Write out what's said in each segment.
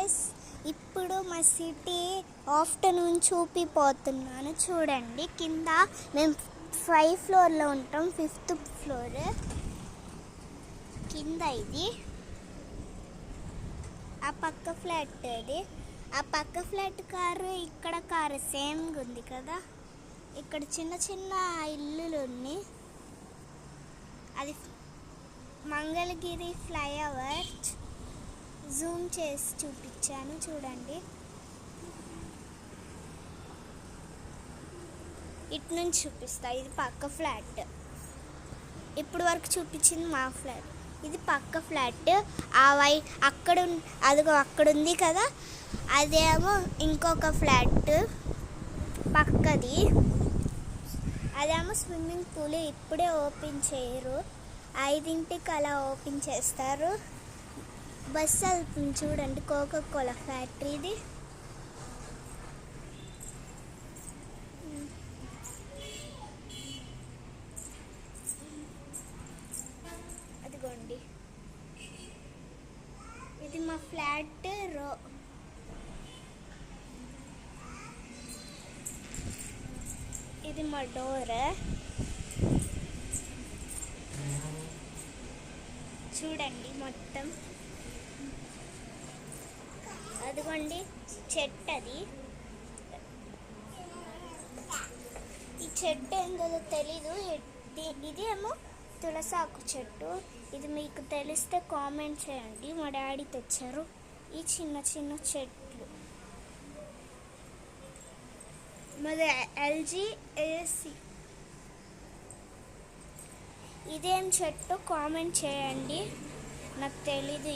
Guys, ఇప్పుడు మా city afternoon చూపిపోతున్నాను. చూడండి, కింద మేము 5th ఫ్లోర్లో ఉంటాం. 5th ఫ్లోర్ కింద. ఇది ఆ పక్క ఫ్లాట్, అది ఆ పక్క ఫ్లాట్ కారు, ఇక్కడ కారు సేమ్గా ఉంది కదా. ఇక్కడ చిన్న చిన్న ఇల్లులు ఉన్నాయి. అది మంగళగిరి ఫ్లైఓవర్. జూమ్ చేసి చూపించాను, చూడండి. ఇటు నుంచి చూపిస్తా. ఇది పక్క ఫ్లాట్. ఇప్పుడు వరకు చూపించింది మా ఫ్లాట్. ఇది పక్క ఫ్లాట్. అదిగో అక్కడ ఉంది కదా, అదేమో ఇంకొక ఫ్లాట్ పక్కది. అదేమో స్విమ్మింగ్ పూల్. ఇప్పుడే ఓపెన్ చేయరు, 5ంటికి అలా ఓపెన్ చేస్తారు. బస్సు వెళ్తుంది చూడండి, కోకా-కోలా ఫ్యాక్టరీది. అదిగోండి, ఇది మా ఫ్లాట్ రో. ఇది మా డోర్. చూడండి మొత్తం. అదిగోండి చెట్టు. అది ఈ చెట్టు ఏందో తెలీదు. ఇది ఏమో తులసాకు చెట్టు. ఇది మీకు తెలిస్తే కామెంట్ చేయండి. మా డాడీ తెచ్చారు ఈ చిన్న చిన్న చెట్లు. మాది LG AC. ఇదేం చెట్టు కామెంట్ చేయండి, నాకు తెలీదు.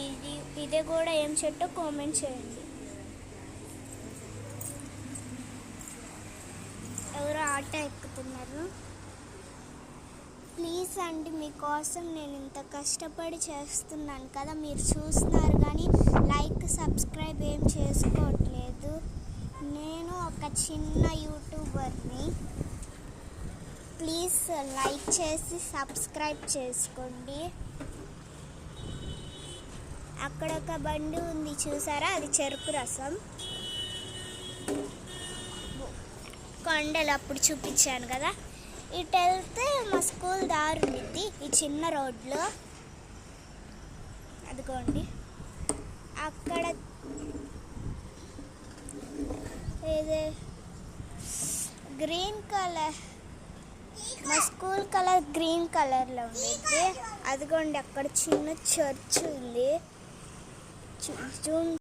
ఇదే కూడా ఏం చెట్టు కామెంట్ చేయండి. ఎవరో ఆటో ఎక్కుతున్నారు. ప్లీజ్ అండి, మీకోసం నేను ఇంత కష్టపడి చేస్తున్నాను కదా, మీరు చూస్తున్నారు కానీ లైక్ సబ్స్క్రైబ్ ఏం చేసుకోవట్లేదు. నేను ఒక చిన్న యూట్యూబర్ని. ప్లీజ్ లైక్ చేసి సబ్స్క్రైబ్ చేసుకోండి. అక్కడ ఒక బండి ఉంది చూసారా, అది చెరుకు రసం. కొండలు అప్పుడు చూపించాను కదా. ఇటు వెళ్తే మా స్కూల్ దారి ఉంది, ఈ చిన్న రోడ్లో. అదిగోండి అక్కడ ఇది గ్రీన్ కలర్, మా స్కూల్ కలర్ గ్రీన్ కలర్లో ఉండేది. అదిగోండి అక్కడ చిన్న చర్చ్ ఉంది. జూమ్